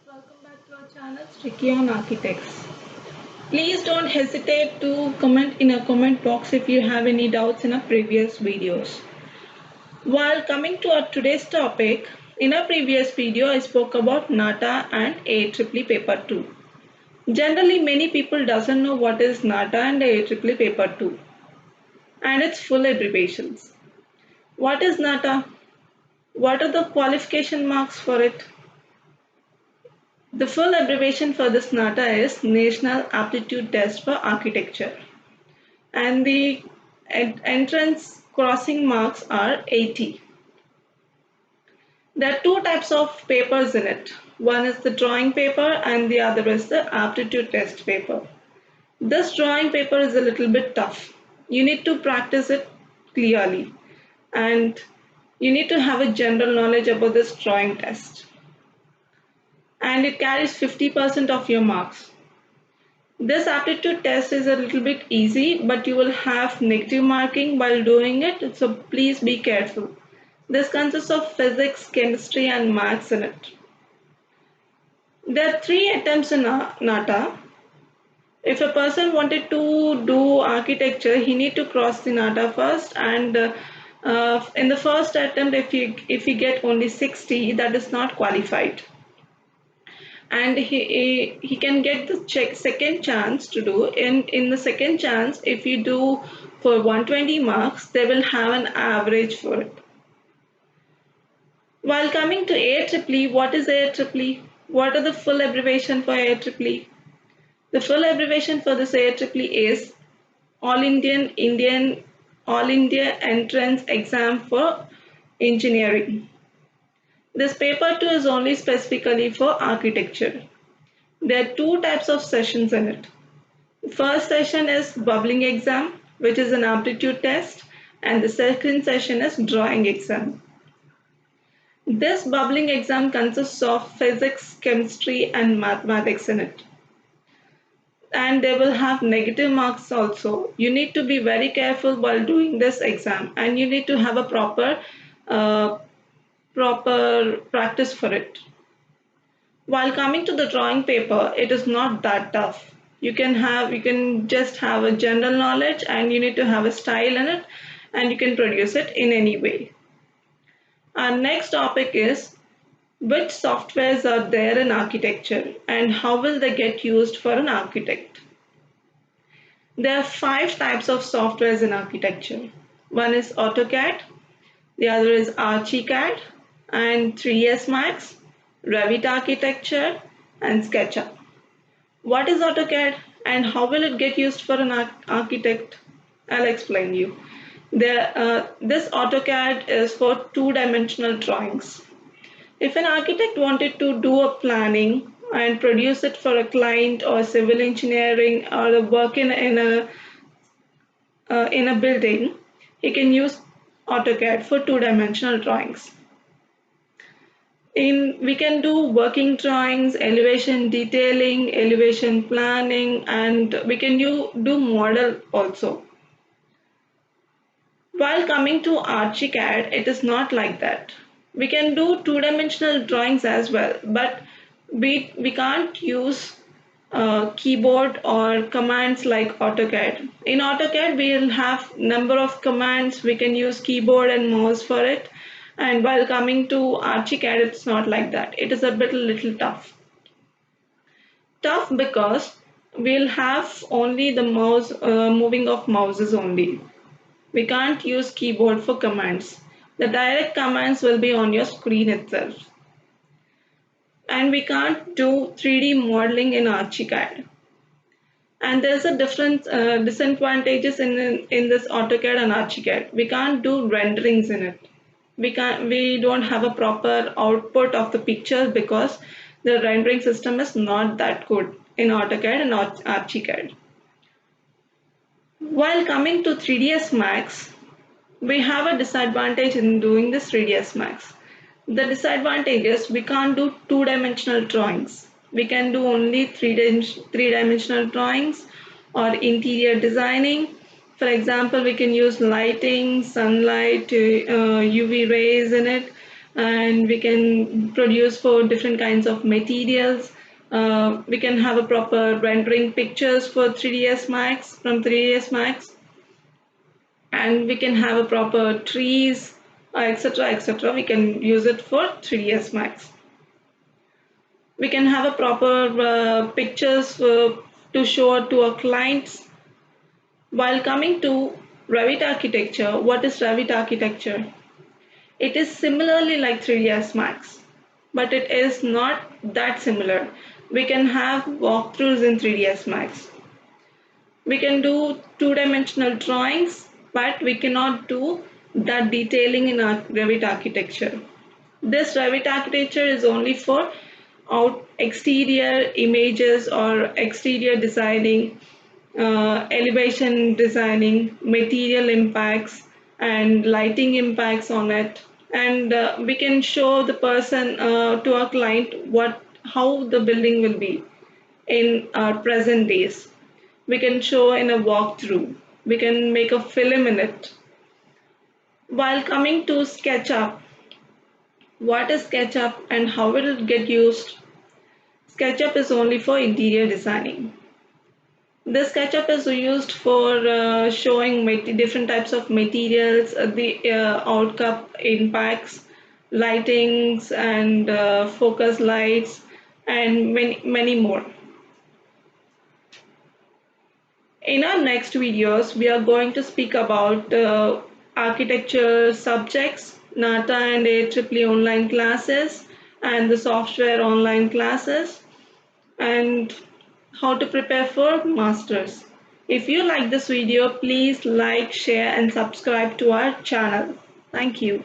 Welcome back to our channel Tricky on Architects. Please don't hesitate to comment in a comment box if you have any doubts in our previous videos. While coming to our today's topic, in our previous video I spoke about NATA and AEEE paper 2. Generally many people doesn't know what is NATA and AEEE paper 2 and its full abbreviations. What is NATA? What are the qualification marks for it? The full abbreviation for this NATA is National Aptitude Test for Architecture, and the entrance crossing marks are 80. There are two types of papers in it. One is the drawing paper and the other is the aptitude test paper. This drawing paper is a little bit tough. You need to practice it clearly and you need to have a general knowledge about this drawing test. And it carries 50% of your marks. This aptitude test is a little bit easy, but you will have negative marking while doing it, so please be careful. This consists of physics, chemistry, and maths in it. There are 3 attempts in NATA. If a person wanted to do architecture, he need to cross the NATA first, and in the first attempt, if you get only 60, that is not qualified. And he can get the second chance to do. In the second chance, if you do for 120 marks, they will have an average for it. While coming to AEEE, what is AEEE? What are the full abbreviation for AEEE? The full abbreviation for this AEEE is All India Entrance Exam for Engineering. This paper 2 is only specifically for architecture. There are 2 types of sessions in it. The first session is bubbling exam, which is an aptitude test, and the second session is drawing exam. This bubbling exam consists of physics, chemistry, and mathematics in it. And they will have negative marks also. You need to be very careful while doing this exam, and you need to have a proper practice for it. While coming to the drawing paper, it is not that tough. You can just have a general knowledge and you need to have a style in it and you can produce it in any way. Our next topic is which softwares are there in architecture and how will they get used for an architect. There are 5 types of softwares in architecture. One is AutoCAD, the other is Archicad, and 3ds Max, Revit Architecture, and SketchUp. What is AutoCAD and how will it get used for an architect? I'll explain you. This AutoCAD is for 2-dimensional drawings. If an architect wanted to do a planning and produce it for a client or civil engineering or work in a building, he can use AutoCAD for 2-dimensional drawings. We can do working drawings, elevation detailing, elevation planning, and we can do model also. While coming to Archicad, it is not like that. We can do 2-dimensional drawings as well, but we can't use keyboard or commands like AutoCAD. In AutoCAD, we'll have number of commands. We can use keyboard and mouse for it. And while coming to Archicad, it's not like that. It is a little tough. Tough because we'll have only the mouse moving of mouses only. We can't use keyboard for commands. The direct commands will be on your screen itself. And we can't do 3D modeling in Archicad. And there's a different disadvantages in this AutoCAD and Archicad. We can't do renderings in it. We don't have a proper output of the picture because the rendering system is not that good in AutoCAD and Archicad. While coming to 3ds Max, we have a disadvantage in doing this 3ds Max. The disadvantage is we can't do 2-dimensional drawings. We can do only 3-dimensional drawings or interior designing. For example, we can use lighting, sunlight, UV rays in it, and we can produce for different kinds of materials. We can have a proper rendering pictures for 3ds max from 3ds max, and we can have a proper trees, etc, etc. We can use it for 3ds max. We can have a proper pictures to show to our clients. While coming to Revit architecture, what is Revit architecture? It is similarly like 3ds max, but it is not that similar. We can have walkthroughs in 3ds max. We can do two-dimensional drawings, but we cannot do that detailing in our Revit architecture. This Revit architecture is only for out exterior images or exterior designing, elevation designing, material impacts, and lighting impacts on it. And we can show the person to our client what how the building will be in our present days. We can show in a walkthrough. We can make a film in it. While coming to SketchUp, what is SketchUp and how will it get used? SketchUp is only for interior designing. The SketchUp is used for showing different types of materials, the outcome impacts, lightings, and focus lights, and many more. In our next videos, we are going to speak about architecture subjects, NATA and AEEE online classes, and the software online classes, and how to prepare for masters. If you like this video, please like, share, and subscribe to our channel. Thank you.